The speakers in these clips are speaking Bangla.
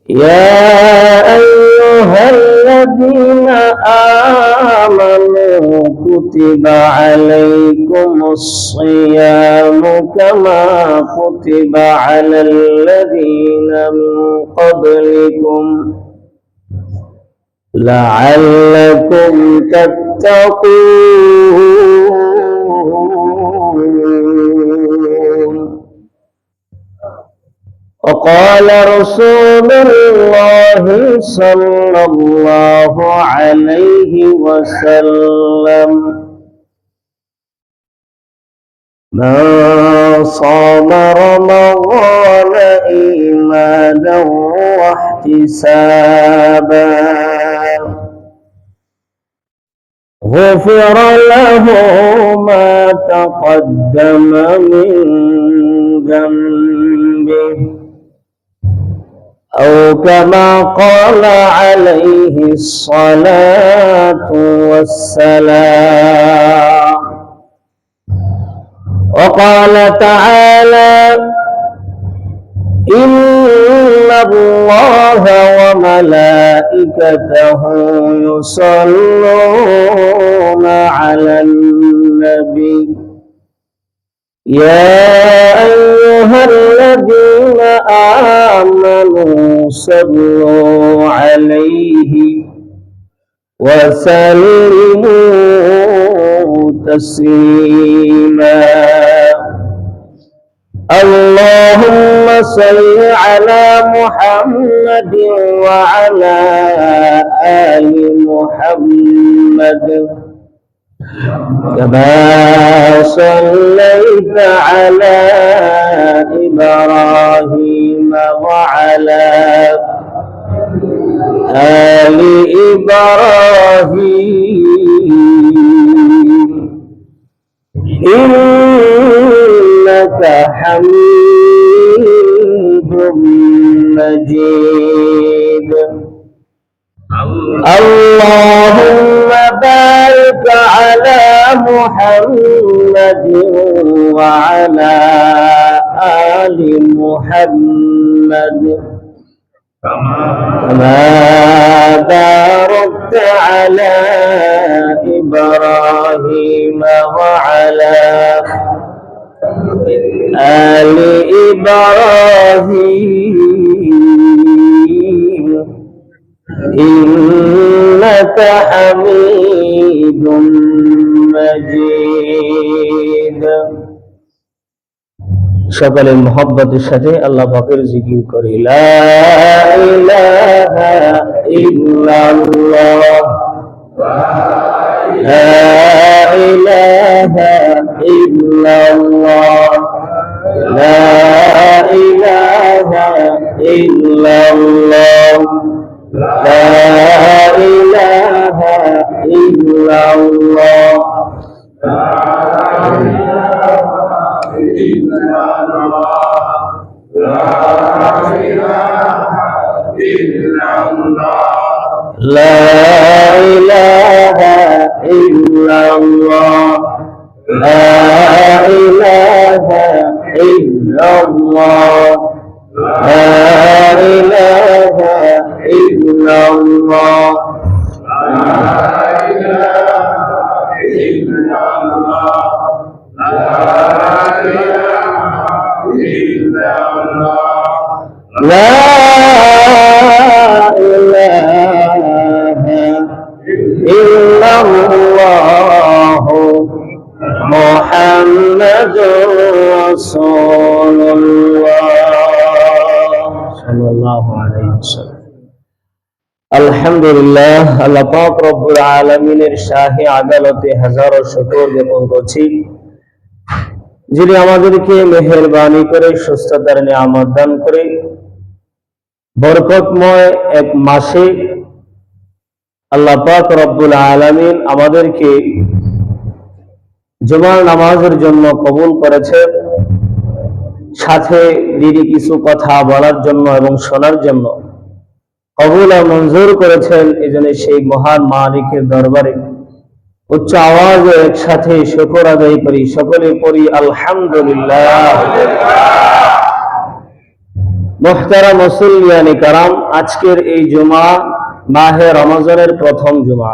يا أيها الذين آمنوا كتب عليكم الصيام كما كتب على الذين من قبلكم لعلكم تتقون. وقال رسول الله صلى الله عليه وسلم: من صام رمضان إيمانا واحتسابا غفر له ما تقدم من ذنبه، أو كما قال عليه الصلاة والسلام. وقال تعالى: إن الله وملائكته يصلون على النبي يا أيها الذين آمنوا صلوا عليه وسلموا تسليما. اللهم صل على محمد وعلى آل محمد كما صليت على إبراهيم وعلى آل إبراهيم إنك حميد مجيد. اللهم بارك على محمد وعلى آل محمد كما باركت على إبراهيم وعلى آل إبراهيم إنك حميد مجيد. সকলের মহব্বতের সাথে আল্লাহ পাকের জিকির করি। লা ইলাহা ইল্লাল্লাহ, লা ইলাহা ইল্লাল্লাহ, লা ইলাহা ইল্লাল্লাহ, লা ইলাহা ইল্লাল্লাহ, لا إله إلا الله، لا إله إلا الله، لا إله إلا الله، لا إله إلا الله، لا إله إلا الله محمد رسول الله صلى الله عليه وسلم। আলহামদুলিল্লাহ, আল্লাহ পাক রব্বুল আলামিনের শাহী আদালতে হাজারো শুকর জ্ঞাপন করছি, যিনি আমাদেরকে মেহেরবানি করে সুস্থতার নিয়ামত দান করে বরকতময় এক মাসে আল্লাহ পাক রব্বুল আলামিন আমাদেরকে জুমার নামাজের জন্য কবুল করেছেন, সাথে দিদি কিছু কথা বলার জন্য এবং শোনার জন্য কবুল ও মঞ্জুর করেছেন। এজন্য সেই মহান মালিকের দরবারে উচ্চ আওয়াজে একসাথে শুকর আদায় করি, সকলে পড়ি আলহামদুলিল্লাহ। মুহতারাম মুসল্লিয়ানে কারাম, আজকের এই জুমা মাহে রমজানের প্রথম জুমা।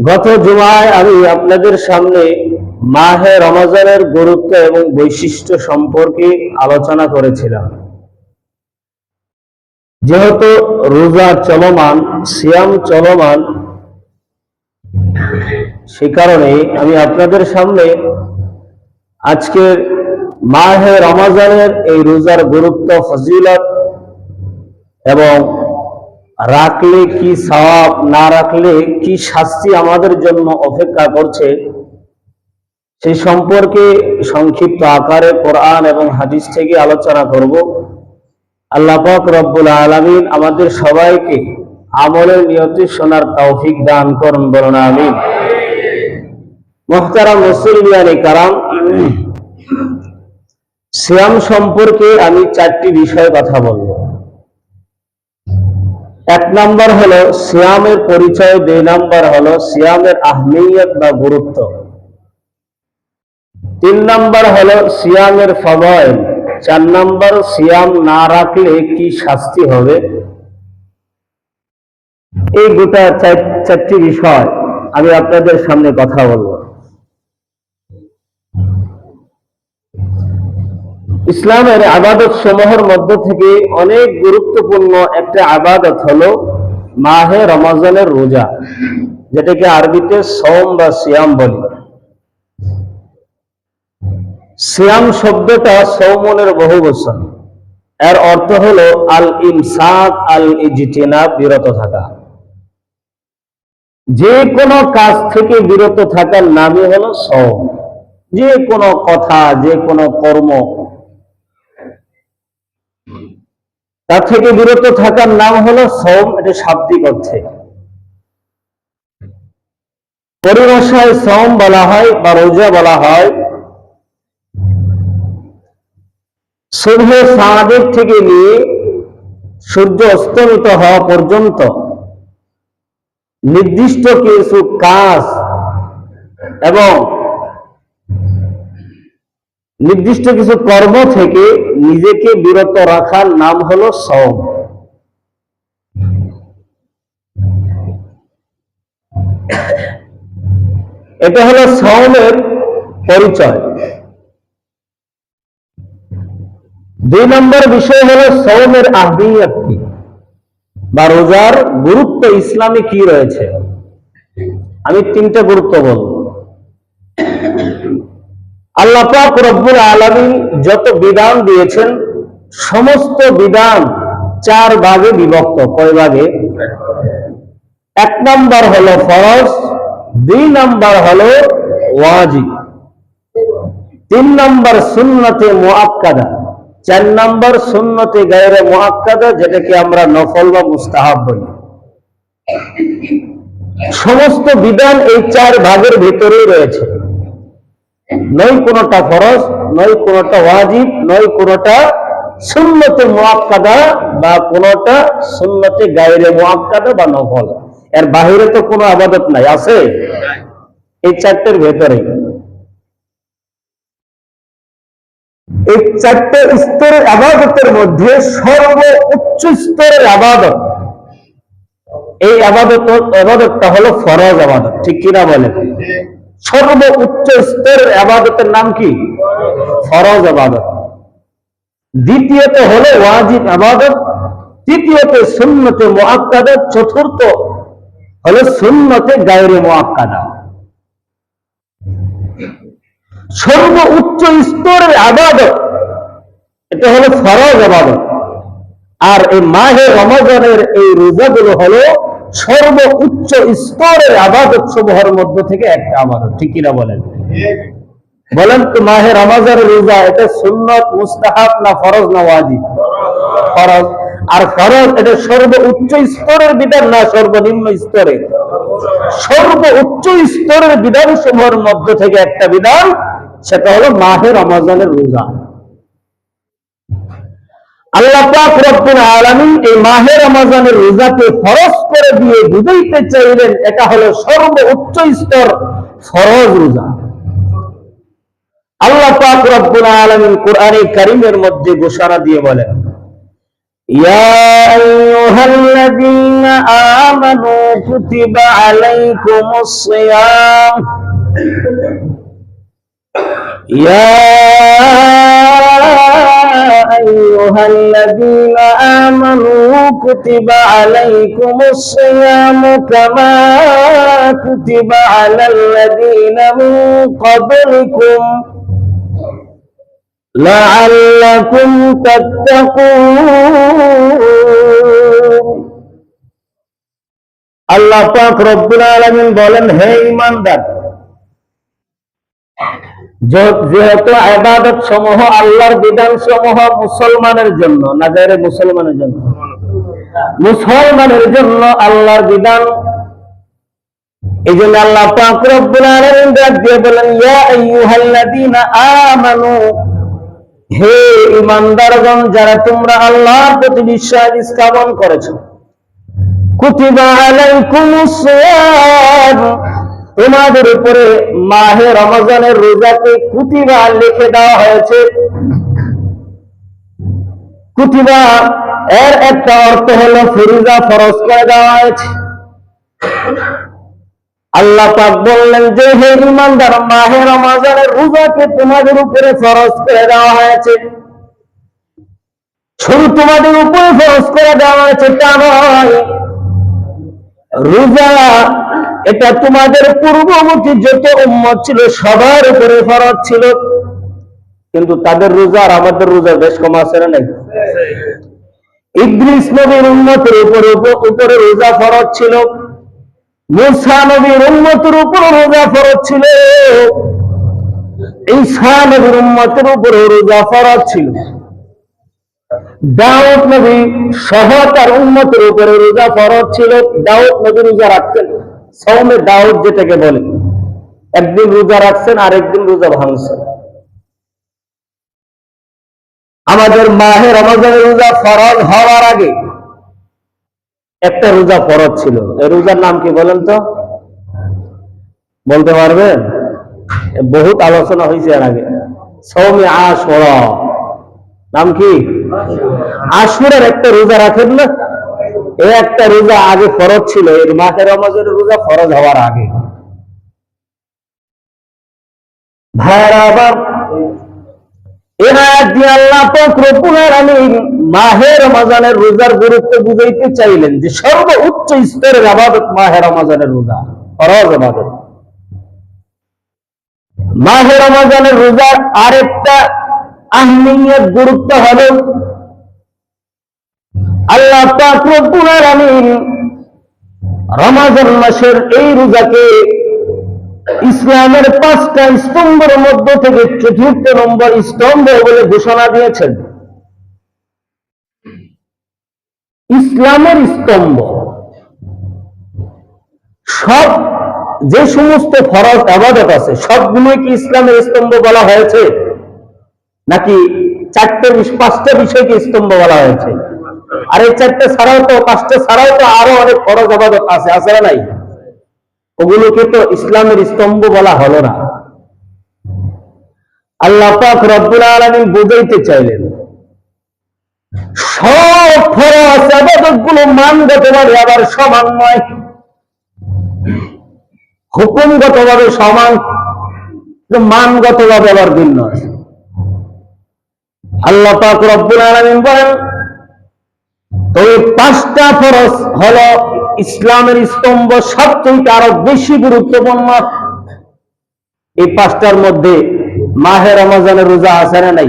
গত জুমায় আমি আপনাদের সামনে মাহে রমজানের গুরুত্ব এবং বৈশিষ্ট্য সম্পর্কে আলোচনা করেছিলাম। যেহেতু রোজা চলমান, সিয়াম চলমান, সে কারণে আমি আপনাদের সামনে আজকের মাহে রমজানের এই রোজার গুরুত্ব, ফজিলত এবং রাখলে কি সওয়াব, না রাখলে কি শাস্তি আমাদের জন্য অপেক্ষা করছে, সেই সম্পর্কে সংক্ষিপ্ত আকারে কোরআন এবং হাদিস থেকে আলোচনা করব। আল্লাহ পাক রব্বুল আলামিন আমাদের সবাইকে আমলের নিয়তে শোনার তৌফিক দান করুন, বলুন আমিন। মুহতারাম মুসলিয়ানে কারাম, সিয়াম সম্পর্কে আমি 4টি বিষয়ে কথা বলবো। 1 নম্বর হলো সিয়ামের পরিচয়, 2 নম্বর হলো সিয়ামের আহমিয়ত বা গুরুত্ব, 3 নম্বর হলো সিয়ামের ফজাইল, 4 নম্বর সিয়াম না রাখলে কি শাস্তি হবে। এই গোটা 4টি বিষয় আমি আপনাদের সামনে কথা বলবো। ইসলামের আবাদত সমূহের মধ্য থেকে অনেক গুরুত্বপূর্ণ একটা আবাদত হলো মাহে রমজানের রোজা, যেটাকে আরবিতে সওম বা সিয়াম বলি। সিয়াম শব্দটা সৌমনের বহুবচন। এর অর্থ হলো আল ইমসাক আল ইজতিনাব, বিরত থাকা। যে কোনো কাজ থেকে বিরত থাকার নামই হলো সওম। যে কোনো কথা, যে কোনো কর্ম, তার থেকে বিরত থাকার নাম হলো সওম। এটা শাব্দিক অর্থে। পরিভাষায় সওম বলা হয় বা রোজা বলা হয় সূর্য সাদেক থেকে নিয়ে সূর্য অস্তমিত হওয়া পর্যন্ত নির্দিষ্ট কিছু কাজ এবং নির্দিষ্ট কিছু কর্ম থেকে নিজেকে বিরত রাখার নাম হলো সওম। এটা হলো সওমের পরিচয়। 2 নম্বর বিষয় হলো সওমের আহমিয়ত কি বা রোজার গুরুত্ব ইসলামে কি রয়েছে। আমি 3টা গুরুত্ব বলবো। আল্লাহ পাক রব্বুল আলামিন যত বিধান দিয়েছেন, সমস্ত বিধান 4 ভাগে বিভক্ত। কয় ভাগে? 1 নম্বর হলো ফরজ, 2 নম্বর হলো ওয়াজিব, 3 নম্বর সুন্নতে মুআক্কাদা, 4 নম্বর সুন্নতে গায়রে মুআক্কাদা, যেটাকে আমরা নফল বা মুস্তাহাব বলি। সমস্ত বিধান এই 4 ভাগের ভিতরেই রয়েছে। নয় কোনটা ফরজ, নয় কোনটা ওয়াজিব, নয় কোনটা সুন্নতে মুআক্কাদা বা কোনটা সুন্নতে গায়রে মুআক্কাদা বা নফল। এর বাহিরে তো কোনো ইবাদত নাই, আছে? এই 4টের ভেতরে। এই 4টে স্তরের ইবাদতের মধ্যে সর্বোচ্চ স্তরের ইবাদত, এই ইবাদতটা হলো ফরজ ইবাদত। ঠিক কিনা বলেন? সর্বোচ্চ স্তরের ইবাদতের নাম কি? ফরজ ইবাদত। দ্বিতীয়ত হলো ওয়াজিব ইবাদত, তৃতীয়ত সুন্নতে মুআক্কাদা, চতুর্থ হলো সুন্নতে গায়রে মুআক্কাদা। সর্বোচ্চ স্তরের ইবাদত এটা হলো ফরজ ইবাদত। আর এই মাহে রমজানের এই রোজাগুলো হলো সর্বোচ্চ স্তরের ইবাদত সমূহের মধ্য থেকে একটা ইবাদত। ঠিক কিনা বলেন? বলেন তো, মাহে রমজানের রোজা এটা সুন্নত, মুস্তাহাব, না ফরজ, না ওয়াজিব? ফরজ। আর ফরজ এটা সর্বোচ্চ স্তরের বিধান না সর্বনিম্ন স্তরের? সর্বোচ্চ স্তরের বিধান সমূহের মধ্য থেকে একটা বিধান, সেটা হলো মাহে রমজানের রোজা। আল্লাহ পাক রব্বুল আলামিন এই মাহে রমজানের রোজাকে ফরজ করে দিয়ে বুঝাইতে চাইলেন এটা হলো সর্বোচ্চ স্তর ফরজ রোজা। আল্লাহ পাক রব্বুল আলামিন কোরআনে কারীমের মধ্যে ঘোষণা দিয়ে বলেন, ইয়া আইয়ুহাল্লাযীনা আমানু কুতিবা আলাইকুমুস সিয়াম ইয়া আইয়ুহাল্লাযীনা আমানু কুতিবা আলাইকুমুস সিয়াম কামা কুতিবা আলাল্লাযীনা মিন ক্বাবলিকুম লাআল্লাকুম তাত্তাকুন। আল্লাহ পাক রব্বুল আলামিন বলেন, হে ঈমানদার, যেহেতু ইবাদত সমূহ, আল্লাহর বিধান সমূহ মুসলমানের জন্য, না গায়রে মুসলমানের জন্য, মুসলমানের জন্য আল্লাহর বিধান, এই জন্য আল্লাহ পাক রব্বুল আলামিন ডাক দিয়ে বলেন, ইয়া আইয়ুহাল্লাযীনা আমানু, হে ঈমানদারগণ, যারা তোমরা আল্লাহর প্রতি বিশ্বাস স্থাপন করেছো, কুতিবা আলাইকুমুস সিয়াম, তোমাদের উপরে মাহে রমজানের রোজাকে কুতিবা লিখে দেওয়া হয়েছে। কুতিবা এর একটা অর্থ হলো ফরিজা, ফরজ করে দেওয়া হয়েছে। আল্লাহ পাক বললেন যে, হে ঈমানদার, মাহে রমজানের রোজাকে তোমাদের উপরে ফরজ করে দেওয়া হয়েছে। শুধু তোমাদের উপরে ফরজ করে দেওয়া হয়েছে তা নয়, রোজা এটা তোমাদের পূর্ববর্তী যত উম্মত ছিল সবার উপরে ফরজ ছিল, কিন্তু তাদের রোজা আর আমাদের রোজা বেশ কম আছে না নাই? ইদ্রিস নবীর উম্মতের উপরে রোজা ফরজ ছিল, মূসা নবীর উম্মতের উপর রোজা ফরজ ছিল, ঈসা নবীর উম্মতের উপর রোজা ফরজ ছিল, দাউদ নবী সহ তার উম্মতের উপরে রোজা ফরজ ছিল। দাউদ নবী রোজা রাখতেন, সওমে দাউদ যেটাকে বলে, একদিন রোজা রাখছেন আর একদিন রোজা ভাঙছেন। আমাদের মাহে রমজানের রোজা ফরজ হওয়ার আগে একটা রোজা ফরজ ছিল। এই রোজার নাম কি বলেন তো? বলতে পারবেন? বহুত আলোচনা হয়েছে এর আগে। সওমে আশুরা, নাম কি? আশুরার একটা রোজা রাখেন না, এই একটা রোজা আগে ফরজ ছিল, এর মাহে রমজানের রোজা ফরজ হওয়ার আগে। ভাইরা আবার এই আয়াত দিয়ে আল্লাহ পাক রব্বুল আলামিন মাহে রমজানের রোজার গুরুত্ব বুঝাইতে চাইলেন যে সর্বোচ্চ স্তরের ইবাদত মাহে রমজানের রোজা, ফরজ ইবাদত। মাহে রমজানের রোজার আরেকটা আহমিয়ত, গুরুত্ব হলো আল্লাহ পাক রব্বুল আলামিন রমজান মাসের এই রোজাকে ইসলামের 5টা স্তম্ভের মধ্য থেকে 4র্থ নম্বর স্তম্ভ বলে ঘোষণা দিয়েছেন। ইসলামের স্তম্ভ, সব যে সমস্ত ফরজ ইবাদত আছে সবগুলোই কি ইসলামের স্তম্ভ বলা হয়েছে, নাকি 5টা বিষয়কে স্তম্ভ বলা হয়েছে? আর এই 4টা ছাড়াও তো, 5টা ছাড়াও তো আরো অনেক ফরজ ইবাদত আছে, আছে না নাই? ওগুলোকে তো ইসলামের স্তম্ভ বলা হলো না। আল্লাহ পাক রব্বুল আলামিন বুঝাইতে চাইলেন সব ফরজ ইবাদত গুলো মানগতভাবে আবার সমান নয়, হুকুমগতভাবে সমান, মানগতভাবে আবার ভিন্ন আছে। আল্লাহ পাক রব্বুল আলামিন বলেন, তবে 5টা ফরজ হলো ইসলামের স্তম্ভ, সবচেয়ে আরো বেশি গুরুত্বপূর্ণ। এই 5টার মধ্যে মাহে রমজানের রোজা আছে না নাই?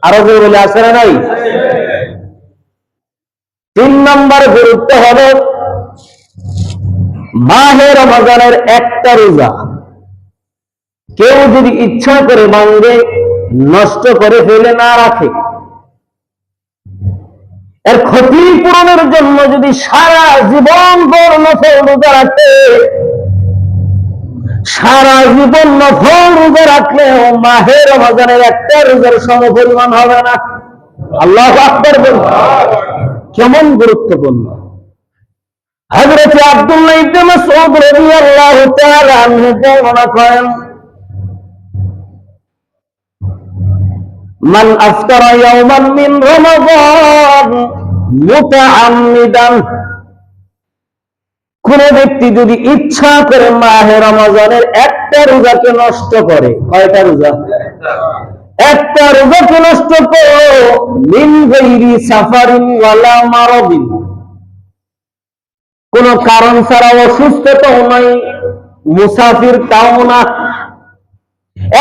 আরো যে বলে আছে না নাই? 3 নম্বর গুরুত্ব হলো মাহে রমজানের একটা রোজা কেউ যদি ইচ্ছা করে ভাঙে, নষ্ট করে ফেলে না রাখে, এর ক্ষতিপূরণের জন্য যদি সারা জীবন ভর নফল রোজা রাখে, সারা জীবন নফল রোজা রাখলেও মাহে রমজানের একটা রোজার সমপরিমাণ হবে না। আল্লাহু আকবার বলুন, কেমন গুরুত্বপূর্ণ। হযরত আব্দুল্লাহ ইবনে মাসউদ রাদিয়াল্লাহু তাআলা আনহু বর্ণনা করেন, মান আফতারা ইয়াওমান মিন রমাদান মুতাআম্মিদান, কোন ব্যক্তি যদি ইচ্ছা করে মাহে রমজানের একটা রোজাকে নষ্ট করে, কয়টা রোজা? একটা রোজাকে নষ্ট করো, মিন গায়রি সাফারিন ওয়ালা মারাদিন, কোন কারণ ছাড়া, অসুস্থতাও নাই, মুসাফির তাও না,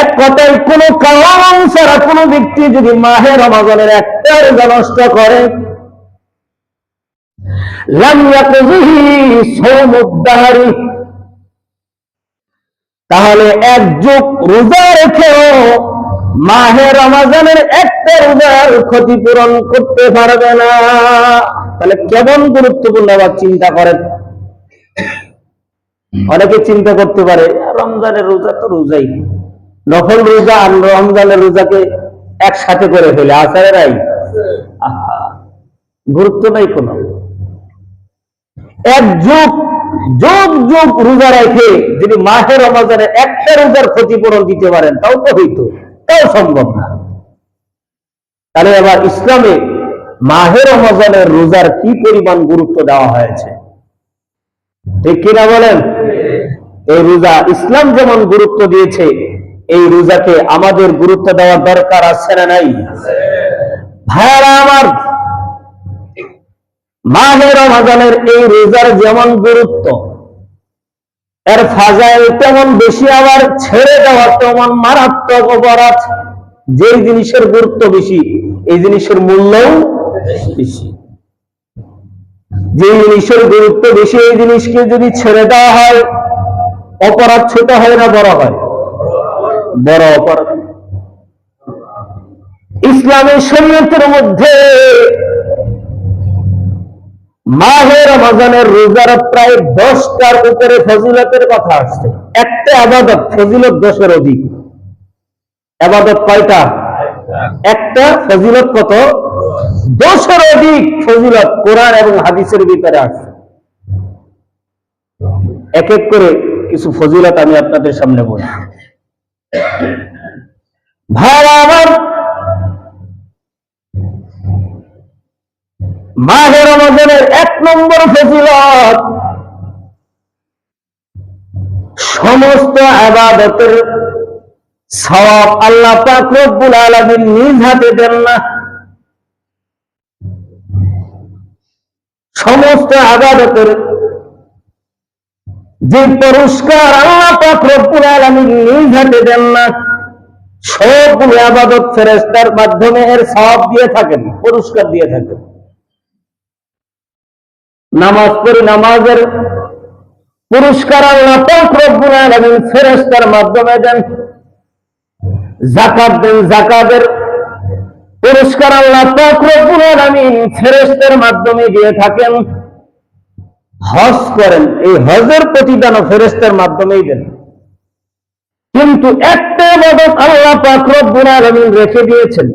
এক কথায় কোন কারণ ছাড়া কোন ব্যক্তি যদি মাহে রমজানের একটা রোজা নষ্ট করে, লাম ইয়াকযিহি সাওমুদ দাহরি, তাহলে এক যুগ রোজা রেখেও মাহে রমজানের একটা রোজার ক্ষতিপূরণ করতে পারবে না। তাহলে কেমন গুরুত্বপূর্ণ, আবার চিন্তা করেন। অনেকে চিন্তা করতে পারে রমজানের রোজা তো রোজাই, নফল রোজা আর রমজানের রোজাকে একসাথে করে ফেলে, আসারে নাই, গুরুত্ব নাই কোন। এক যুগ যুগ যুগ রোজা রেখে যদি মাহে রমজানের একটা রোজার ক্ষতিপূরণ দিতে পারেন, তাও তো হইতো, তাও সম্ভব না। তাহলে আবার ইসলামে মাহে রমজানের রোজার কি পরিমাণ গুরুত্ব দেওয়া হয়েছে, ঠিক কিনা বলেন? এই রোজা ইসলাম যেমন গুরুত্ব দিয়েছে, এই রোজাকে আমাদের গুরুত্ব দেওয়ার দরকার আছে না নাই? ভাইরা আমার, মাহে রমজানের এই রোজার যেমন গুরুত্ব, এর ফাজাইল তেমন বেশি, আবার ছেড়ে দেওয়া তেমন মারাত্মক অপরাধ। যে জিনিসের গুরুত্ব বেশি, এই জিনিসের মূল্যও বেশি। যে জিনিসের গুরুত্ব বেশি, এই জিনিসকে যদি ছেড়ে দেওয়া হয়, অপরাধ ছোট হয় না বড় হয়? বড় অপরাধ। ইসলামের শরীয়তের মধ্যে মাহে রমজানের রোজার প্রায় 10টার উপরে ফজিলতের কথা আসছে। একটা ইবাদত ফজিলত 10-এর অধিক। ইবাদত কয়টা? একটা, ফজিলত কত? 10-এর অধিক ফজিলত কোরআন এবং হাদিসের ভিতরে আসছে। এক এক করে কিছু ফজিলত আমি আপনাদের সামনে বলি। ভাইরা আমার, মাহে রমজানের 1 নম্বর ফজিলত, সমস্ত ইবাদতের সওয়াব আল্লাহ পাক রব্বুল আলামিন নিজ হাতে দেন না। সমস্ত ইবাদতের যে পুরস্কার আল্লাহ পাক রব্বুল আলামিন নিজ হাতে দেন না, সবগুলো ইবাদত ফেরেশতার মাধ্যমে এর সওয়াব দিয়ে থাকেন, পুরস্কার দিয়ে থাকেন। নামাজ পড়ে নামাজের পুরস্কার আল্লাহ পাক রব্বুল আলামিন ফেরেশতার মাধ্যমে দেন। যাকাত দেন, যাকাতের পুরস্কার আল্লাহ পাক রব্বুল আলামিন ফেরেশতার মাধ্যমে দিয়ে থাকেন। হজ করেন, এই হজের প্রতিদানও ফেরেশতার মাধ্যমেই দেন। কিন্তু একটা ইবাদত আল্লাহ পাক রব্বুল আলামিন রেখে দিয়েছেন,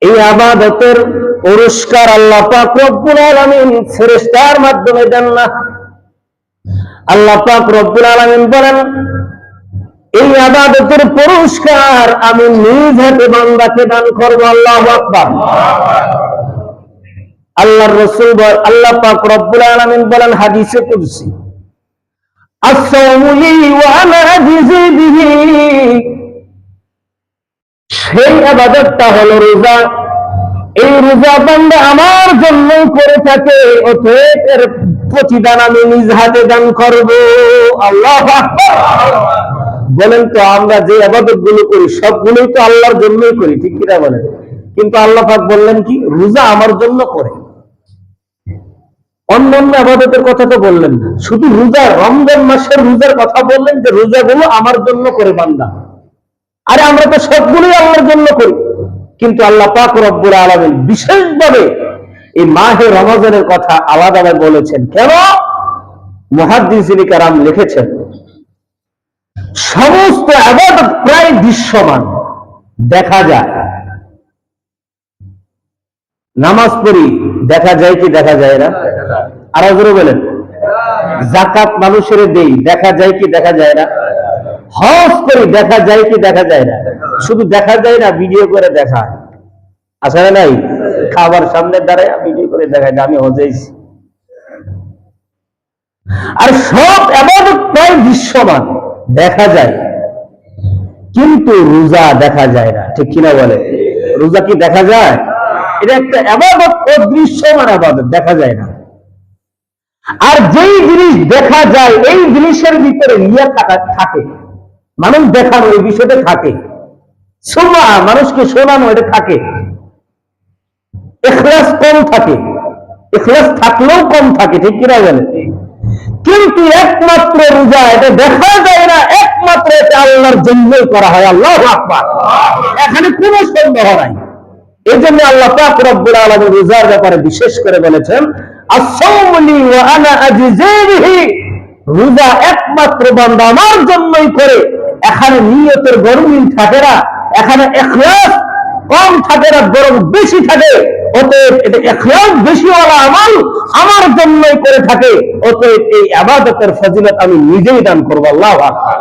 এই ইবাদতের পুরস্কার আল্লাহ পাক রব্বুল আলামিন ফেরেশতার মাধ্যমে দেন না। আল্লাহ পাক রব্বুল আলামিন বলেন, এই ইবাদতের পুরস্কার আমি নিজ হাতে বান্দাকে দান করব। আল্লাহু আকবার। আল্লাহর রাসূল বলেন, আল্লাহ পাক রব্বুল আলামিন বলেন হাদিসে কুদসি, আস-সাওমু লি ওয়া আনা আজজি বিহি, সেই ইবাদতটা হলো রোজা, এই রোজা বান্দা আমার জন্য করে থাকে, অতএব এর প্রতিদান আমি নিজ হাতে দান করব। আল্লাহু আকবার। বলেন তো, আমরা যে ইবাদত গুলো করি সবগুলোই তো আল্লাহর জন্যই করি, ঠিক কিনা বলেন? কিন্তু আল্লাহ পাক বললেন কি, রোজা আমার জন্য করে। অন্যান্য ইবাদতের কথা তো বললেন না, শুধু রোজা, রমজান মাসের রোজার কথা বললেন যে রোজাগুলো আমার জন্য করে বান্দা। আরে আমরা তো সবগুলোই আল্লাহর জন্য করি, কিন্তু আল্লাহ পাক রব্বুল আলামিন বিশেষভাবে এই মাহে রমজানের কথা আলাদাভাবে বলেছেন। কেন? মুহাদ্দিসিনে কেরাম লিখেছেন, সমস্ত ইবাদত প্রায় দৃশ্যমান, দেখা যায়। নামাজ পড়ি, দেখা যায় কি দেখা যায় না? আরো জোরে বলেন। যাকাত মানুষের দেই, দেখা যায় কি দেখা যায় না? হজ করি, দেখা যায় কি দেখা যায় না? শুধু দেখা যায় না, ভিডিও করে দেখায়, আসলে নাই? খাবার সামনে দাঁড়ায় ভিডিও করে দেখায় আমি হজেইছি। আর সব ইবাদত প্রায় দৃশ্যমান, দেখা যায়, কিন্তু রোজা দেখা যায় না, ঠিক কিনা বলে? রোজা কি দেখা যায়? এটা একটা ইবাদত, অদৃশ্যমান ইবাদত, দেখা যায় না। আর যেই জিনিস দেখা যায় এই জিনিসের ভিতরে নিয়ে থাকে, মানুষ দেখানো এই বিষয়টা থাকে, শোনা মানুষকে শোনানো এটা থাকে, ইখলাস কম থাকে, ইখলাস থাকলেও কম থাকে, ঠিক কিনা বলে? কিন্তু একমাত্র রোজা এটা দেখা যায় না, একমাত্র এটা আল্লাহর জন্যই করা হয়। আল্লাহু আকবার, এখানে কোনো সন্দেহ নাই। এই জন্য আল্লাহ পাক রব্বুল আলামিন রোজার ব্যাপারে বিশেষ করে বলেছেন, আস-সাওমুলি ওয়া আনা আজজি বিহি, রোজা একমাত্র বান্দা আমার জন্যই করে। এখানে নিয়তের গরমিল থাকে না, এখানে ইখলাস কম থাকে না, বরং বেশি থাকে। অতএব এটা ইখলাস বেশিওয়ালা আমল আমার জন্যই করে থাকে, অতএব এই ইবাদতের ফজিলত আমি নিজেই দান করব। আল্লাহু আকবার।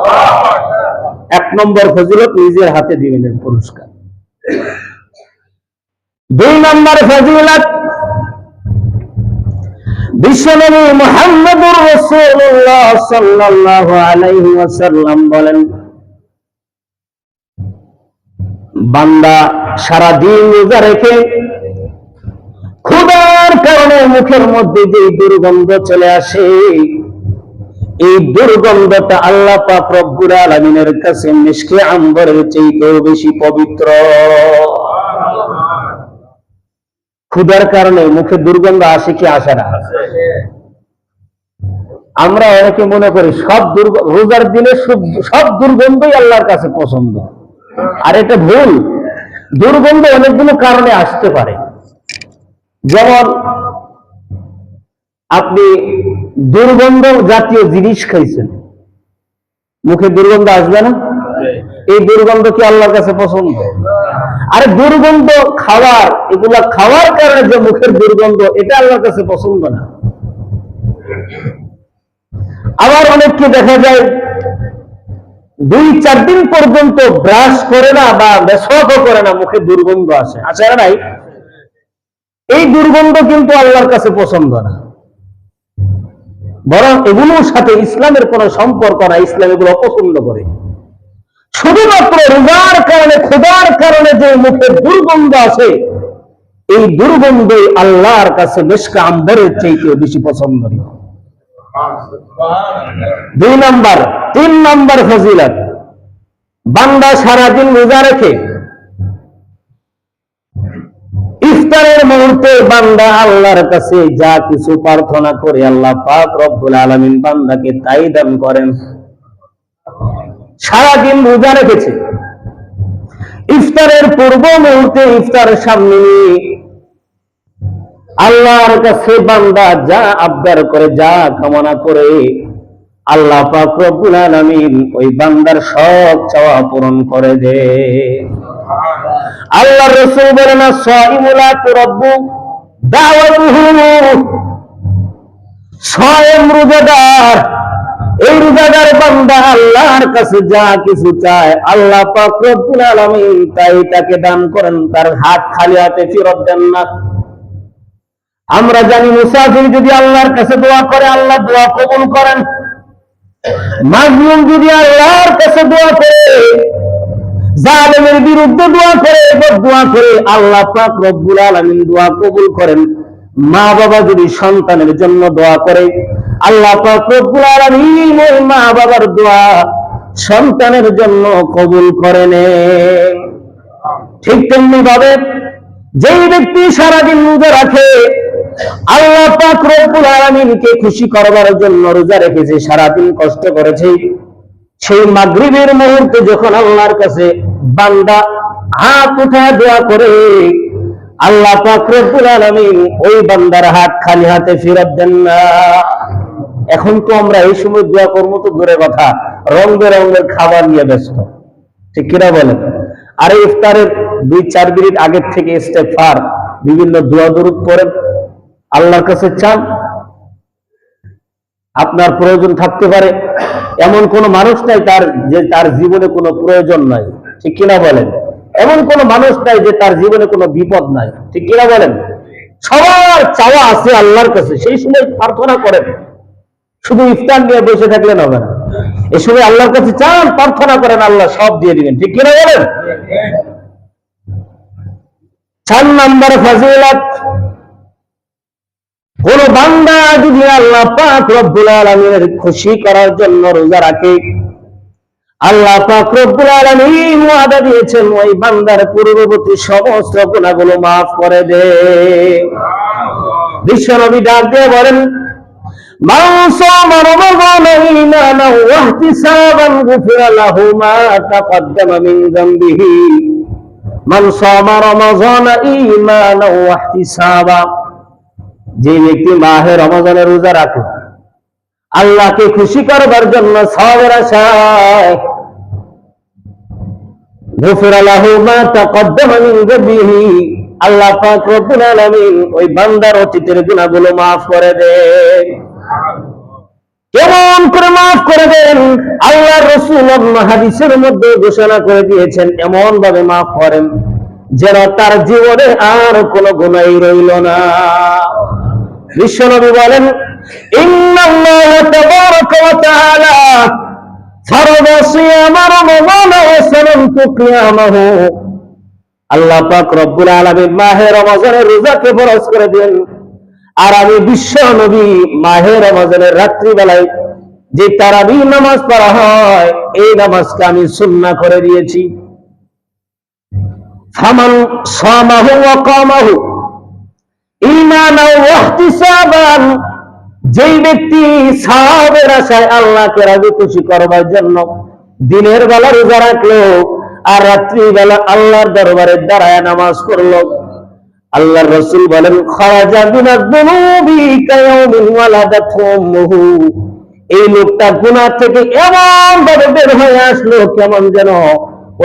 এক নম্বর ফজিলত নিজের হাতে দিবেন পুরস্কার। দুই নম্বর ফজিলত, বিশ্বনবী মুহাম্মদুর রাসূলুল্লাহ সাল্লাল্লাহু আলাইহি ওয়াসাল্লাম বলেন, বান্দা সারা দিন রোজা রেখে ক্ষুধার কারণে মুখের মধ্যে যে দুর্গন্ধ চলে আসে, এই দুর্গন্ধটা আল্লাহ পাক রব্বুল আলামিনের কাছে মিশকে আম্বরের চাইতেও বেশি পবিত্র। ক্ষুধার কারণে মুখে দুর্গন্ধ আসে কি আসে না? আমরা অনেকে মনে করি সব রোজার দিনে সব দুর্গন্ধই আল্লাহর কাছে পছন্দ, আর এটা ভুল। দুর্গন্ধ অনেকগুলো কারণে আসতে পারে। যেমন আপনি দুর্গন্ধ জাতীয় জিনিস খাইছেন, মুখে দুর্গন্ধ আসবে না? এই দুর্গন্ধ কি আল্লাহর কাছে পছন্দ? আর দুর্গন্ধ খাওয়ার, এগুলা খাওয়ার কারণে যে মুখের দুর্গন্ধ, এটা আল্লাহর কাছে পছন্দ না। আবার অনেককে দেখা যায় 2-4 দিন পর্যন্ত ব্রাশ করে না বা মেসওয়াকও করে না, মুখে দুর্গন্ধ আসে, আছে না নাই? এই দুর্গন্ধ কিন্তু আল্লাহর কাছে পছন্দ না, বরং এগুলোর সাথে ইসলামের কোনো সম্পর্ক না, ইসলাম এগুলো অপছন্দ করে। শুধুমাত্র রোজার কারণে, ক্ষুধার কারণে যে মুখের দুর্গন্ধ আসে, এই দুর্গন্ধই আল্লাহর কাছে মিশকে আম্বরের চাইতে বেশি পছন্দনীয়। 2 নম্বর, 3 নম্বর ফজিলত, বান্দা সারাদিন রোজা রেখে ইফতারের মুহূর্তে বান্দা আল্লাহর কাছে যা কিছু প্রার্থনা করে, আল্লাহ পাক রব্বুল আলামিন বান্দাকে তাই দান করেন। সারাদিন রোজা রেখেছে, ইফতারের পূর্ব মুহূর্তে ইফতারের সামনে আল্লাহর কাছে বান্দা যা আবদার করে, যা কামনা করে, আল্লাহ পাক রব্বুল আলামিন ওই বান্দার সব চাওয়া পূরণ করে দেয়। আল্লাহর রাসূল বলেন, সাইমুলা তুরাব্বু দাওয়াতুহু, সায়েম রোজাদার, এই রোজাদার বান্দা আল্লাহর কাছে যা কিছু চায়, আল্লাহ পাক রব্বুল আলামিন তাই তাকে দান করেন, তার হাত খালি হাতে ফেরত দেন না। আমরা জানি মুসাফির যদি আল্লাহর কাছে দোয়া করে, আল্লাহ দোয়া কবুল করেন। মাজলুম যদি আল্লাহর কাছে দোয়া করে, জালেমের বিরুদ্ধে দোয়া করে, বদদোয়া করে, আল্লাহ পাক রব্বুল আলামিন দোয়া কবুল করেন। মা বাবা যদি সন্তানের জন্য দোয়া করে, আল্লাহ পাক রব্বুল আলামিন ওই মা বাবার দোয়া সন্তানের জন্য কবুল করে নেন। ঠিক তেমনি ভাবে যেই ব্যক্তি সারাদিন রোজা রাখে, আল্লাহ পাক রব্বুল আলামিনকে খুশি করবার জন্য রোজা রেখেছে, সারাদিন কষ্ট করেছে, সেই মাগরিবের মুহূর্তে যখন আল্লাহর কাছে বান্দা হাত উঠায় দোয়া করে, আল্লাহ পাক রব্বুল আলামিন ওই বান্দার হাত খালি হাতে ফেরত দেন না। এখন তো আমরা এই সময় দোয়া করবো তো দূরে কথা, রং বেরঙের খাবার নিয়ে ব্যস্ত, ঠিক কিনা বলেন? আর ইফতারের 2-4 মিনিট আগের থেকে ইস্তেগফার, বিভিন্ন দোয়া দরুদ পড়েন, আল্লাহর কাছে চান। আপনার প্রয়োজন থাকতে পারে, এমন কোন মানুষ নাই তার জীবনে কোনো প্রয়োজন নাই, ঠিক কিনা বলেন? এমন কোন মানুষ নাই যে তার জীবনে কোনো বিপদ নাই, ঠিক কিনা বলেন? সবার চাওয়া আছে আল্লাহর কাছে, সেই সময় প্রার্থনা করেন। শুধু ইফতার নিয়ে বসে থাকলে হবে না, এই সময় আল্লাহর কাছে চান, প্রার্থনা করেন, আল্লাহ সব দিয়ে দিবেন, ঠিক কিনা বলেন? 4 নম্বর ফজিলত, কোন বান্দা যদি আল্লাহ পাক রব্বুল আলামিনের খুশি করার জন্য রোজা রাখে, আল্লাহ পাক রব্বুল আলামিন ওয়াদা দিয়েছেন ওই বান্দার পূর্ববর্তী সমস্ত গুনাহগুলো maaf করে দেন। বিশ্বনবী ডাক দিয়ে বলেন, মান সামা রমাদানা ঈমানান ওয়া ইহতিসাবান গুফিরা লাহু মা তাকদ্দামা মিন যামবিহি। মান সামা রমাদানা ঈমানান ওয়া ইহতিসাবা, যে ব্যক্তি মাহে রমজানে রোজা রাখে আল্লাহকে খুশি করবার জন্য সওয়াবের আশায়, গুফিরা লাহু মা তাকদ্দামা মিন যামবিহি, আল্লাহ পাক রব্বুল আলামিন ওই বান্দার অতীতের গুনাহগুলো maaf করে দেন। কেমন করে maaf করে দেন? আল্লাহর রাসূল অন্য হাদিসের মধ্যে ঘোষণা করে দিয়েছেন, এমন ভাবে maaf করেন যেন তার জীবনে আর কোনো গুনাহই রইল না। বিশ্বনবী বলেন, ইন্নাল্লাহ তাবারাকা ওয়া তাআলা ফারাদা সিয়ামা রমাদান ওয়া সানানতু কিয়ামাহু, আল্লাহ পাক রব্বুল আলামিন মাহে রমজানের রোজাকে ফরজ করে দেন, আর আমি বিশ্ব নবী মাহে রমজানের রাত্রি বেলায় যে তারাবি নামাজ পড়া হয় এই নামাজকে আমি সুন্নাহ করে দিয়েছি। ফামান সামাহু ওয়া কামাহু ঈমানান ওয়া ইহতিসাবান, যেই ব্যক্তি সওয়াবের আশায় আল্লাহকে রাজি খুশি করবার জন্য দিনের বেলা রোজা রাখলো আর রাত্রি বেলা আল্লাহর দরবারে দাঁড়ায় নামাজ পড়লো, আল্লাহর রাসূল বলেন, খারাজা মিনাজ যুনুবি কায়াউমিন ওয়ালাদাতহু উম্মুহু, এই লোকটা গুনাহ থেকে এমন ভাবে বের হয়ে আসলো কেমন যেন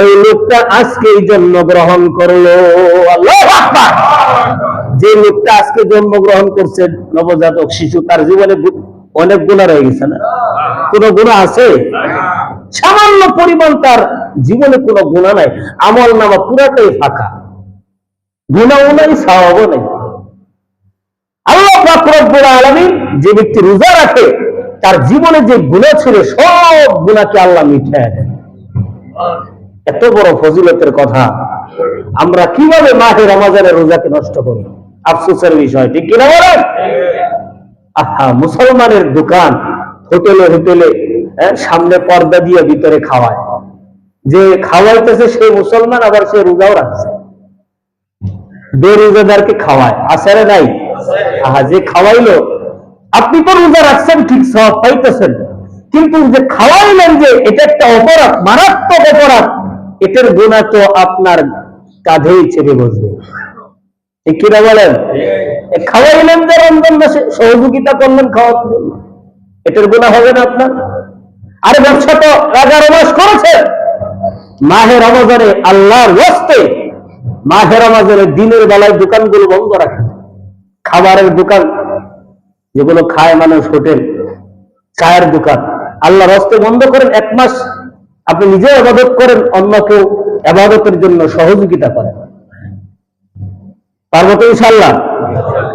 ওই লোকটা আজকেই জন্মগ্রহণ করলো। আল্লাহু আকবার। যে লোকটা আজকে জন্মগ্রহণ করছে, নবজাতক শিশু, তার জীবনে অনেক গুনাহ রয়ে গেছে না? কোনো গুনাহ আছে? সামান্য পরিমাণ তার জীবনে কোনো গুনাহ নাই, আমল নামা পুরাটাই ফাঁকা, গুনাহও নাই, সওয়াবও নাই। আল্লাহ পাক রব্বুল আলামিন যে ব্যক্তি রোজা রাখে তার জীবনে যে গুনাহ ছিল সব গুনাহকে আল্লাহ মিটায় দেন। এত বড় ফজিলতের কথা আমরা কিভাবে মাহে রমজানের রোজাকে নষ্ট করি? আফসোসের বিষয়, ঠিক কিনা বলেন? আহা, মুসলমানের দোকান, হোটেলে হোটেলে সামনে পর্দা দিয়ে ভিতরে খাওয়ায়, যে খাওয়াইতেছে সেই মুসলমান, আবার সে রোজাও রাখছে, বেরোজাদারকে খাওয়ায়, আসারে নাই? আহা, যে খাওয়াইলো, আপনি তো রোজা রাখছেন ঠিক, সওয়াব পাইতেছেন, কিন্তু যে খাওয়াইলেন যে এটা একটা অপরাধ, মারাত্মক অপরাধ, এটার গুনাহ তো আপনার কাঁধেই চেপে বসবে, ঠিক কিনা বলেন? খাওয়াইলেন যে রমজান মাসে, সহযোগিতা করলেন খাওয়ানোর জন্য, এটার গুনাহ হবে না আপনার? আরে ব্যবসা তো 11 মাস করেছে, মাহে রমজানে আল্লাহর ওয়াস্তে মাহে রমজানের দিনের বেলায় দোকানগুলো বন্ধ রাখেন, খাবারের দোকান যেগুলো খায় মানুষ, হোটেল, চায়ের দোকান, আল্লাহর ওয়াস্তে বন্ধ করেন। 1 মাস আপনি নিজে ইবাদত করেন, অন্যকেও ইবাদতের জন্য সহযোগিতা করেন, পারবো তো ইনশাআল্লাহ?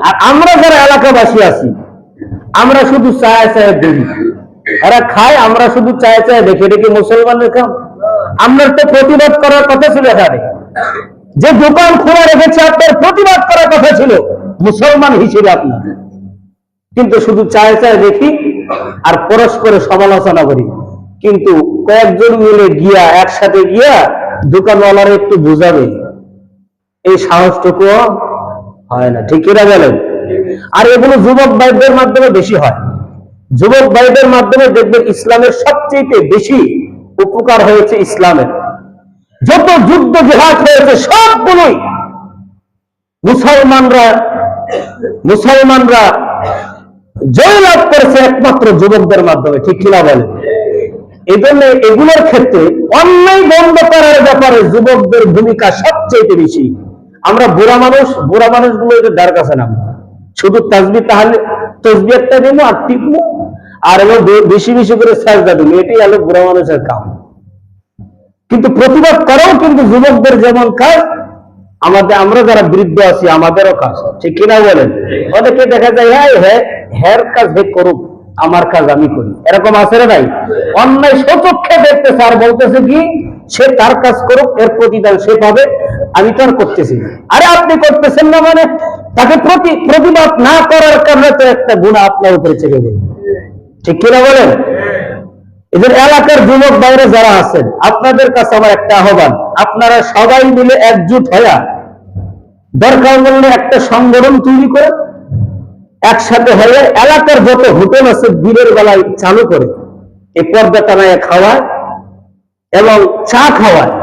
আর আমরা যারা এলাকাবাসী আছি, আমরা শুধু চায় চায় দেখি, এরা খায়, আমরা শুধু চায় চায় দেখে দেখি মুসলমানের কাম। আমরা তো প্রতিবাদ করার কথা ছিল, এখানে যে দোকান খোলা রেখেছে আপনার প্রতিবাদ করার কথা ছিল মুসলমান হিসেবে আপনার, কিন্তু শুধু চায় চায় দেখি আর পরস্পরের সমালোচনা করি। কিন্তু কয়েকজন মিলে গিয়া, একসাথে গিয়া দোকানওয়ালার একটু বুঝাবে, এই সাহসটুকু হয় না, ঠিক কিনা বলেন? আর এগুলো যুবক ভাইদের মাধ্যমে বেশি হয়। যুবক ভাইদের মাধ্যমে দেখবেন ইসলামের সবচেয়ে বেশি উপকার হয়েছে। ইসলামের যত যুদ্ধ জিহাদ হয়েছে সবগুলোই মুসলমানরা জয়লাভ করেছে একমাত্র যুবকদের মাধ্যমে, ঠিক কিনা বলেন? এই জন্য এগুলোর ক্ষেত্রে অন্যায় বন্ধ করার ব্যাপারে যুবকদের ভূমিকা সবচেয়ে বেশি। আমরা বুড়া মানুষগুলো এদের দ্বার কাছে নাম, শুধু তাসবিহ তাহলে তসবিহটা নেবো আর টিপবো, আর এবার বেশি বেশি করে সাজদা দিন, এটাই হলো বুড়া মানুষের কাম। কিন্তু প্রতিবাদ করাও কিন্তু যুবকদের যেমন কাজ, আমরা যারা বৃদ্ধ আছি আমাদেরও কাজ, ঠিক কিনা বলেন? অনেকে দেখা যায় হ্যার কাজ হে করুক, আমার কাজ আমি করি, এরকম আছে না নাই? অন্যায় সচক্ষে দেখতেছে আর বলতেছে কি সে তার কাজ করুক, এর প্রতিদান সে পাবে, আমি তো আর করতেছি না। আরে আপনি করতেছেন না মানে তাকে প্রতিবাদ না করার কারণে তো একটা গুনাহ আপনার উপরে চেপে পড়বে, ঠিক কিনা বলেন? এদের এলাকার যুবক বাইরে যারা আছেন, আপনাদের কাছে আমার একটা আহ্বান, আপনারা সবাই মিলে একজুট হয়ে দরকার বললে একটা সংগঠন তৈরি করে একসাথে হয়ে এলাকার যত হোটেল আছে দিনের বেলায় চালু করে এই পর্দা টানায় খাওয়ায় এবং চা খাওয়ায়,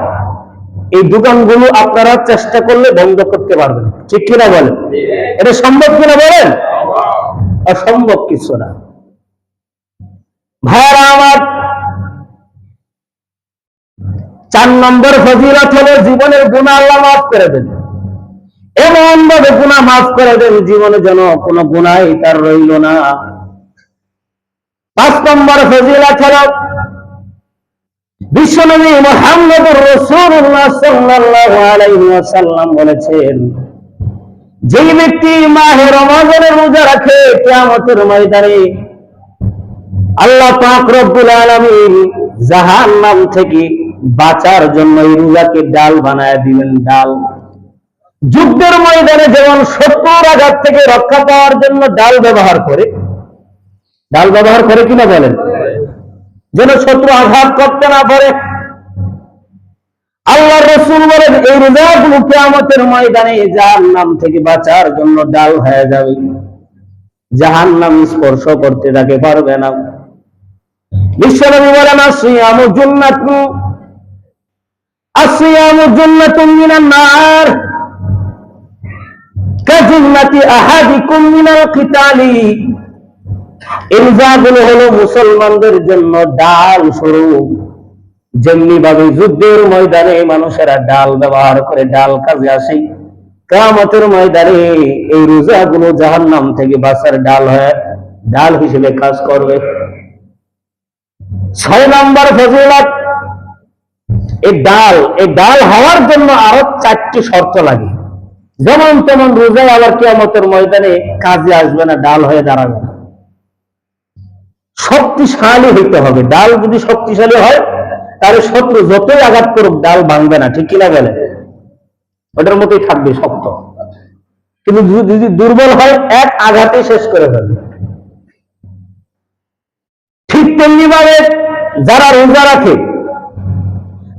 এই দোকানগুলো আপনারা চেষ্টা করলে বন্ধ করতে পারবেন, ঠিক কিনা বলেন? এটা সম্ভব কিনা বলেন? অসম্ভব কিছু না। ভাইরা আমার, 4 নম্বর ফজিলত হলো জীবনের গুনাহ আল্লাহ মাফ করে দেন। এমন ভাবে গুনাহ মাফ করে দেন জীবনে যেন কোনো গুনাহই তার রইল না। 5 নম্বর ফজিলত হলো বিশ্বনবী মুহাম্মদুর রাসূলুল্লাহ সাল্লাল্লাহু আলাইহি ওয়াসাল্লাম বলেছেন, যে ব্যক্তি মাহে রমজানের রোজা রাখে কিয়ামতের ময়দানে আল্লাহ পাক রব্বুল আলামিন জাহান্নাম থেকে বাঁচার জন্য এই রোজাকে ডাল বানায় দিবেন। ডাল যুদ্ধের ময়দানে যেমন শত্রুর আঘাত থেকে রক্ষা পাওয়ার জন্য ডাল ব্যবহার করে কিনা বলেন, যেন শত্রু আঘাত করতে না পারে, আল্লাহর রাসূল বলেন এই রোজাগুলো কিয়ামতের ময়দানে জাহান্নাম থেকে বাঁচার জন্য ডাল হয়ে যাবে, জাহান্নাম স্পর্শ করতে তাকে পারবে না। বিশ্বনবী বলেন আসিয়ামু জান্নাতুন মিনান নার কাজুন্নাতি আহাদিকুম মিনাল কিতালি। এই রোজাগুলো হলো মুসলমানদের জন্য ডাল স্বরূপ, যেমনি ভাবে যুদ্ধের ময়দানে মানুষেরা ডাল ব্যবহার করে, ডাল কাজে আসে, কিয়ামতের ময়দানে এই রোজাগুলো জাহান্নাম থেকে বাঁচার ডাল হিসেবে কাজ করবে। 6 নম্বর ফজিলত, এই ডাল হওয়ার জন্য আরো 4টি শর্ত লাগে। যেমন তেমন রোজায় আবার কিয়ামতের ময়দানে কাজে আসবে না, ডাল হয়ে দাঁড়াবে না, শক্তিশালী হইতে হবে। ডাল যদি শক্তিশালী হয় তাহলে শত্রু যতই আঘাত করুক ডাল ভাঙবে না, ঠিক কিনা বলে? ওটার মতোই থাকবে শক্ত। কিন্তু যদি দুর্বল হয় এক আঘাতে শেষ করে ফেলবে। ঠিক তেমনি ভাবে যারা রোজা রাখে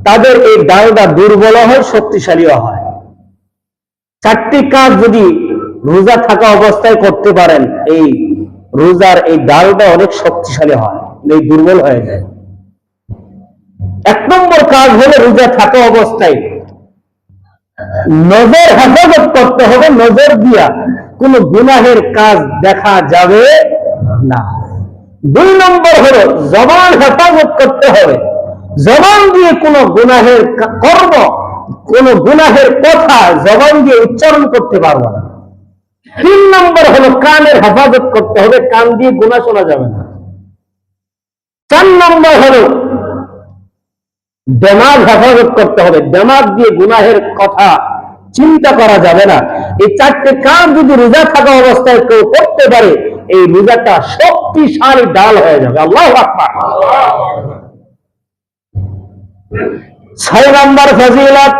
তাদের এই ডালটা দুর্বল হয়, শক্তিশালীও হয়। 4টি কাজ যদি রোজা থাকা অবস্থায় করতে পারেন, এই রোজার এই ডালটা অনেক শক্তিশালী হয়, এই দুর্বল হয়ে যায়। 1 নম্বর কাজ হলো রোজা থাকা অবস্থায় নজর হেফাজত করতে হবে, নজর দিয়া কোন গুনাহের কাজ দেখা যাবে না। 2 নম্বর হলো জবান হেফাজত করতে হবে, জবান দিয়ে কোন গুনাহের কর্ম, কোন গুনাহের কথা জবান দিয়ে উচ্চারণ করতে পারবো না। 3 নম্বর হলো কানের হেফাজত করতে হবে, কান দিয়ে গুনাহ শোনা যাবে না। 4 নম্বর হলো দিমাগ হেফাজত করতে হবে, দিমাগ দিয়ে গুনাহের কথা চিন্তা করা যাবে না। এই 4টে কাজ যদি রোজা থাকা অবস্থায় কেউ করতে পারে, এই রোজাটা শক্তিশালী ডাল হয়ে যাবে। আল্লাহু আকবার। 6 নম্বর ফজিলত,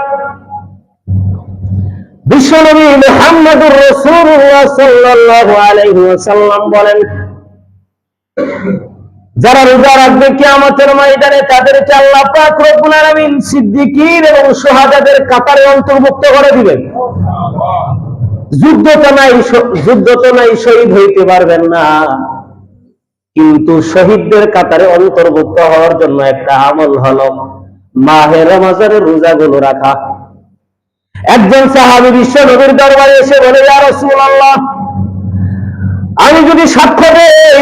বিশ্বনবী মুহাম্মদুর রাসূলুল্লাহ সাল্লাল্লাহু আলাইহি ওয়াসাল্লাম বলেন, যারা রোজা রাখবে কিয়ামতের ময়দানে তাদেরকে আল্লাহ পাক রব্বুল আলামিন সিদ্দিকীন এবং শুহাদাদের কাতারে অন্তর্ভুক্ত করে দিবেন। যুদ্ধ তো নাই, শহীদ হইতে পারবেন না, কিন্তু শহীদদের কাতারে অন্তর্ভুক্ত হওয়ার জন্য একটা আমল হলো মাহে রমজানের রোজাগুলো রাখা। একজন সাহাবী বিশ্ব নবীর দরবারে এসে বলে, ইয়া রাসূলুল্লাহ, আমি যদি সাক্ষ্য দেই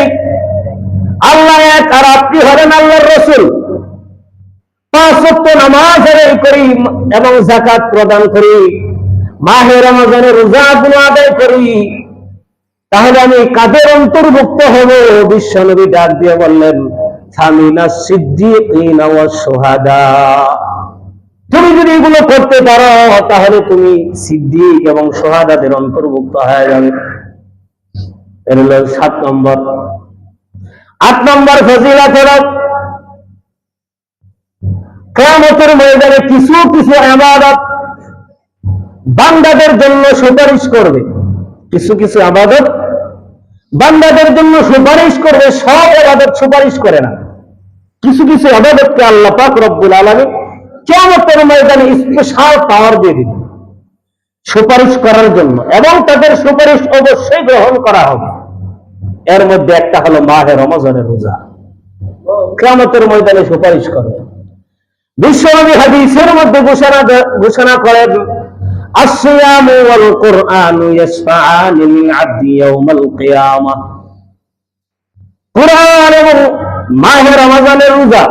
আল্লাহ এক আর আপনি হলেন আল্লাহর রাসূল, 5 ওয়াক্ত নামাজ আদায় করি এবং যাকাত প্রদান করি, মাহে রমজানের রোজাগুলো আদায় করি, তাহলে আমি কাদের অন্তর্ভুক্ত হব? বিশ্বনবী ডাক দিয়ে বললেন, ফামিনাস সিদ্দিকিনা ওয়াস শুহাদা। তুমি যদি এগুলো করতে পারো তাহলে তুমি সিদ্দিক এবং শুহাদাদের অন্তর্ভুক্ত হয়ে যাবে। এর হলো 7 নম্বর। 8 নম্বর ফজিলত হলো কিয়ামতের ময়দানে কিছু কিছু ইবাদত বান্দাদের জন্য সুপারিশ করবে। কিছু কিছু ইবাদত বান্দাদের জন্য সুপারিশ করবে, সব ইবাদত সুপারিশ করে না। কিছু কিছু ইবাদতকে আল্লাহ পাক রব্বুল আলামিন কিয়ামতের ময়দানে স্পেশাল পাওয়ার দিয়ে দিবেন সুপারিশ করার জন্য, এবং তাদের সুপারিশ অবশ্যই গ্রহণ করা হবে। এর মধ্যে একটা হলো মাহে রমজানের রোজা। কিয়ামতের ময়দানে সুপারিশ করবে। বিশ্বনবী হাদিসের মধ্যে ঘোষণা করেন, আসসিয়ামু ওয়াল কুরআনু ইয়াশফাআনি লিল আবদি ইয়াউমাল কিয়ামাহ। কুরআন এবং মাহে রমজানের রোজা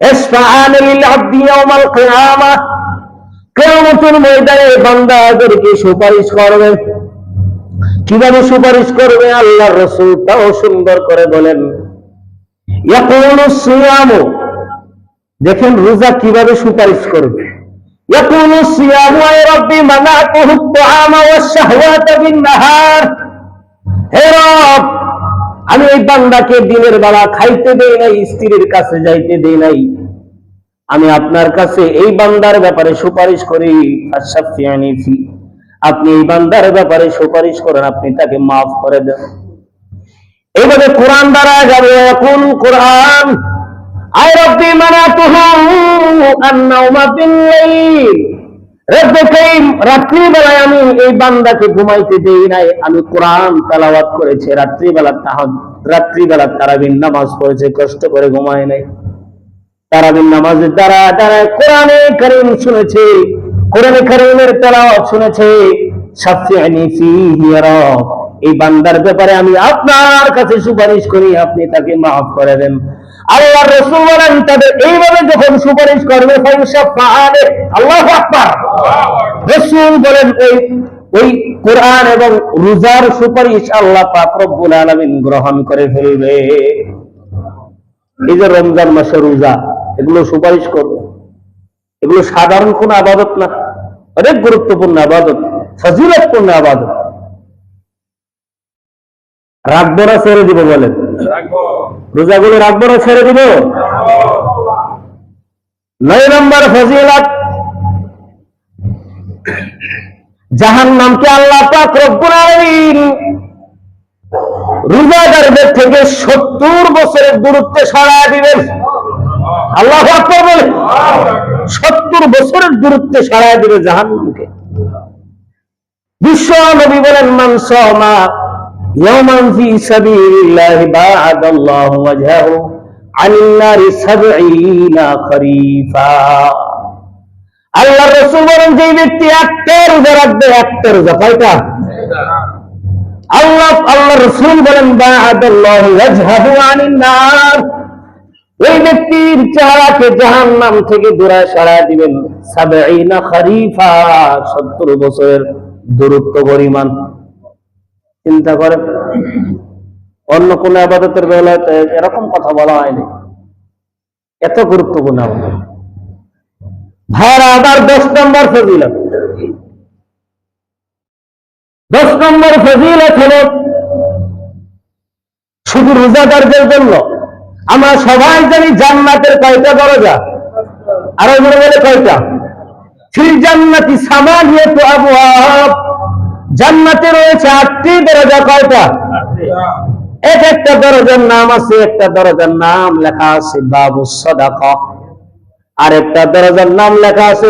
ইয়াশফাআনি লিল আবদি ইয়াউমাল কিয়ামাহ, কিয়ামতের ময়দানে বান্দাদেরকে সুপারিশ করবে। কিভাবে সুপারিশ করবে? আল্লাহর রাসূল তাও সুন্দর করে বলেন, ইয়াকুলু সিয়ামু, দেখেন রোজা কিভাবে সুপারিশ করবে। ইয়াকুলু সিয়ামু আয় রাব্বি মানাতুহু আত-তাআমা ওয়াশ-শাহওয়াতা বিন-নাহার। হে রব, আমি এই বান্দাকে দিনের বেলা খাইতে দেই নাই, স্ত্রীর কাছে যাইতে দেই নাই। আমি আপনার কাছে এই বান্দার ব্যাপারে সুপারিশ করি, ফাশফিয়ানি ফি, আপনি এই বান্দার ব্যাপারে সুপারিশ করেন, আপনি তাকে মাফ করে দেন। এইভাবে কোরআন দ্বারা যাবে। এখন কোরআন আয় রাব্বি মানাতুহু আন-নাওমা বিল-লাইল, রব্বে কারীম রাত্রিবেলায় আমি এই বান্দাকে ঘুমাইতে দেই নাই, আমি কোরআন তেলাওয়াত করেছে, রাত্রিবেলা তারাবির নামাজ পড়েছে, কষ্ট করে ঘুমায় নাই। তারাবির নামাজের দ্বারা কোরআনে কারীম শুনেছে, কোরআনে কারীমের তেলাওয়াত শুনেছে। শাফি'নি ফীহি ইয়া রব, এই বান্দার ব্যাপারে আমি আপনার কাছে সুপারিশ করি, আপনি তাকে মাফ করে দেন। আল্লাহর রাসূল বলেন, তাদের এইভাবে যখন সুপারিশ করবে, ফায়ুশাফাআনি, আল্লাহু আকবার। রাসূল বলেন, ওই কোরআন এবং রোজার সুপারিশ আল্লাহ পাক রব্বুল আলামিন গ্রহণ করে ফেলবে। এই যে রমজান মাসের রোজা, এগুলো সুপারিশ করবে। এগুলো সাধারণ কোন ইবাদত না, অনেক গুরুত্বপূর্ণ ইবাদত, ফজিলতপূর্ণ ইবাদত। রাখবো না ছেড়ে দিব? বলেন, রোজাগুলো রাখবো না ছেড়ে দিব? 9 নম্বর ফজিলত, জাহান্নামকে আল্লাহ পাক রব্বুল আলামিন রোজাদারদের থেকে 70 বছরের দূরত্বে সরায় দিবেন। আল্লাহু আকবার বলেন, 70 বছরের দূরত্বে সরায় দিবে জাহান্নামকে। বিশ্ব নবী বলেন, মান সামা ইয়াওমান ফি সাবিলিল্লাহি বা'আদাল্লাহু ওয়াজহাহু আনিন নারি 70 খরিফা। আল্লাহর রাসূল বলেন, যে ব্যক্তি একটা রোজা রাখবে, একটা রোজা, কয়টা? আল্লাহর রাসূল বলেন, বা'আদাল্লাহু ওয়াজহাহু আনিন নার, ওই ব্যক্তির চেহারাকে জাহান্নাম থেকে দূরে সরায় দিবেন 70 খরিফা, 70 বছরের দূরত্ব পরিমাণ। চিন্তা করেন, অন্য কোন ইবাদতের বেলাতে এরকম কথা বলা হয়নি, এত গুরুত্বপূর্ণ ইবাদত। ভাইরা আবার 10 নম্বর ফজিলত, 10 নম্বর ফজিলত হলো শুধু রোজাদারদের জন্য। আমরা সবাই জানি জান্নাতের কয়টা দরজা, আর ওগুলো বলে কয়টা? ফিল জান্নাতি সামানিয়াতু আবওয়াব, জান্নাতে রয়েছে 8টি দরজা। কয়টা? এক একটা দরজার নাম আছে, একটা দরজার নাম লেখা আছে বাবুস সাদাকা, আর একটা দরজার নাম লেখা আছে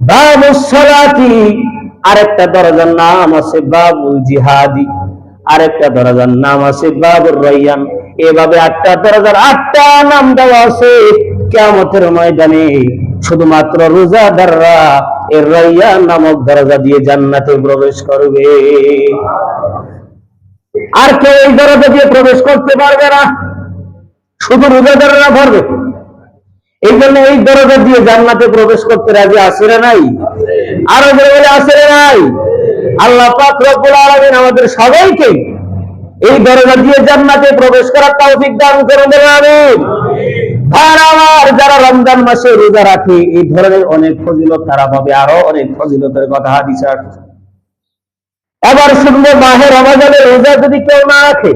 বাবুস সালাতি, আর একটা দরজার নাম আছে বাবুল জিহাদি, আর একটা দরজার নাম আছে বাবুর রায়্যান। এভাবে 8টা দরজার 8টা নাম দেওয়া আছে। কিয়ামতের ময়দানে শুধুমাত্র রোজাদাররা এর রায়্যান নামক দরজা দিয়ে জান্নাতে প্রবেশ করবে, আর কেউ এই দরজা দিয়ে প্রবেশ করতে পারবে না, শুধু রোজাদাররা পারবে। এই জন্য এই দরজা দিয়ে জান্নাতে প্রবেশ করতে রাজি আছে না নাই? আরো বলে আছে না নাই? আল্লাহ পাক রব্বুল আলামিন আমাদের সবাইকে এই দরজা দিয়ে জান্নাতে প্রবেশ করার তৌফিক দান করুন, আমিন। আর আমার যারা রমজান মাসে রোজা রাখে এই ধরনের অনেক ফজিলত তারা পাবে, আরো অনেক ফজিলতের কথা হাদিসে আসছে। এবার শুনবো মাহে রমজানের রোজা যদি কেউ না রাখে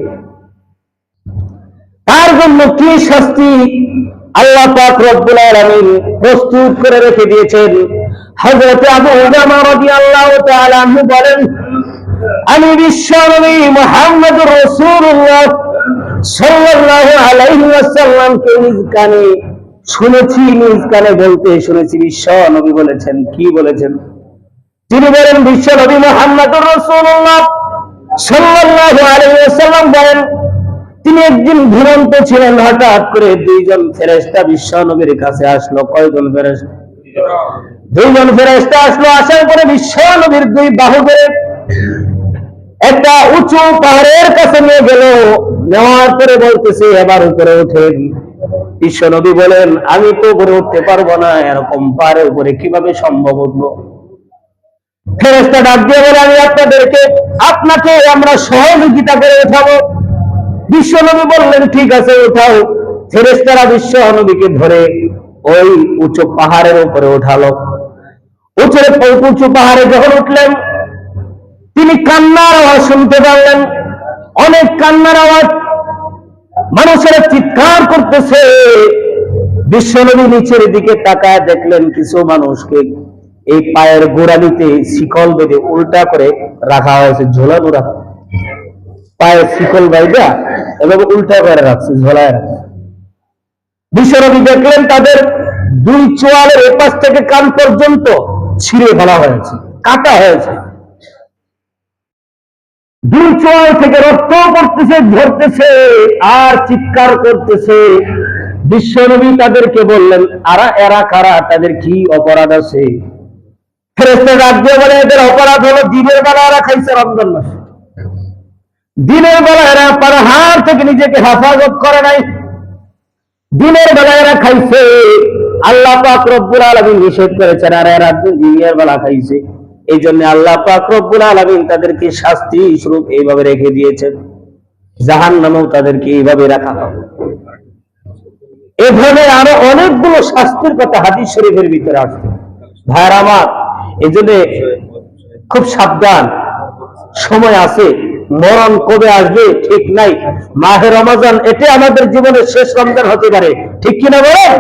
তার জন্য কি শাস্তি আল্লাহ পাক রব্বুল আলামিন প্রস্তুত করে রেখে দিয়েছেন। হযরত আবু উমামা রাদিয়াল্লাহু তাআলা আনহু বলেন, আমি বিশ্বনবী মুহাম্মদুর রাসূলুল্লাহ সাল্লাল্লাহু আলাইহি ওয়াসাল্লামকে নিজ কানে শুনেছি, নিজ কানে বলতে শুনেছি। বিশ্বনবী বলেছেন, কি বলেছেন? তিনি বলেন, বিশ্বনবী মুহাম্মদুর রাসূলুল্লাহ সাল্লাল্লাহু আলাইহি ওয়াসাল্লাম বলেন, তিনি একদিন ঘুমন্ত ছিলেন, হঠাৎ করে দুইজন ফেরেশতা বিশ্বনবীর কাছে আসলো। কয়জন ফেরেশতা? দুইজন ফেরেশতা আসলো। আসার পরে বিশ্বনবীর দুই বাহু ধরে একটা উঁচু পাহাড়ের কাছে নিয়ে গেল। নেওয়ার পরে বলতেছে, এবার উপরে ওঠেন। বিশ্বনবী বলেন, আমি তো উপরে উঠতে পারবো না, এরকম পাহাড়ের উপরে কিভাবে সম্ভব উঠবো? ফেরেশতা ডাক দিয়ে বলে, আমি আপনাকে আমরা সহযোগিতা করে উঠাবো। বিশ্বনবী বললেন, ঠিক আছে উঠাও। ফেরেশতারা বিশ্বনবীকে ধরে ওই উঁচু পাহাড়ের উপরে উঠালো। উঁচু পাহাড়ে যখন উঠলেন তিনি কান্নার আওয়াজ শুনতে পারলেন, অনেক কান্নার আওয়াজ, মানুষেরা চিৎকার করতেছে। বিশ্বনবী নিচের দিকে তাকায় দেখলেন কিছু মানুষকে এই পায়ের গোড়ালিতে শিকল বেঁধে উল্টা করে রাখা হয়েছে, ঝোলানো রাখা, পায়ে শিকল বাইধা এবং উল্টা করে রাখছে, ঝোলায় রাখছে। বিশ্বনবী দেখলেন তাদের দুই চোয়ালের এপাশ থেকে কান পর্যন্ত ছিঁড়ে ফেলা হয়েছে, কাটা হয়েছে। দুই চোয়াল থেকে রক্ত পড়তেছে, ঝরতেছে আর চিৎকার করতেছে। বিশ্বনবী তাদেরকে বললেন, এরা কারা, তাদের কি অপরাধ আছে? ফেরেশতা ডাক দিয়ে বলে, এদের অপরাধ হলো দিনের বেলা এরা খাইছে রমজান মাসে, দিনের বেলা এরা পানাহার থেকে নিজেকে হেফাজত করে নাই, দিনের বেলা এরা খাইছে, আল্লাহ পাক রব্বুল আলামিন নিষেধ করেছেন, আর এরা দিনের বেলা খাইছে। এই জন্য আল্লাহ পাক রব্বুল আলামিন তাদেরকে শাস্তি স্বরূপ এইভাবে রেখে দিয়েছেন, জাহান্নামেও তাদেরকে এইভাবে রাখা হবে। এভাবে আরো অনেকগুলো শাস্তির কথা হাদিস শরীফের ভিতরে আসছে। ভাইরা আমার, এই জন্য খুব সাবধান, সময় আছে, মরণ কবে আসবে ঠিক নাই। মাহে রমজান এটা আমাদের জীবনের শেষ রমজান হতে পারে, ঠিক কিনা বলেন?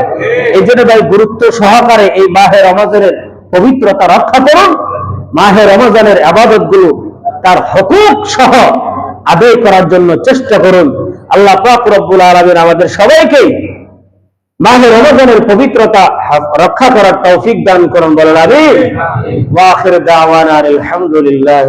এই জন্য ভাই গুরুত্ব সহকারে এই মাহে রমজানের পবিত্রতা রক্ষা করুন। মাহে রমজানের ইবাদত গুলো তার হকুক সহ আদায় করার জন্য চেষ্টা করুন। আল্লাহ পাক রব্বুল আলামিন আমাদের সবাইকে মাহে রমজানের পবিত্রতা রক্ষা করার তৌফিক দান করুন, বলেন আমিন। ওয়া আখির দাওয়ানা আলহামদুলিল্লাহ।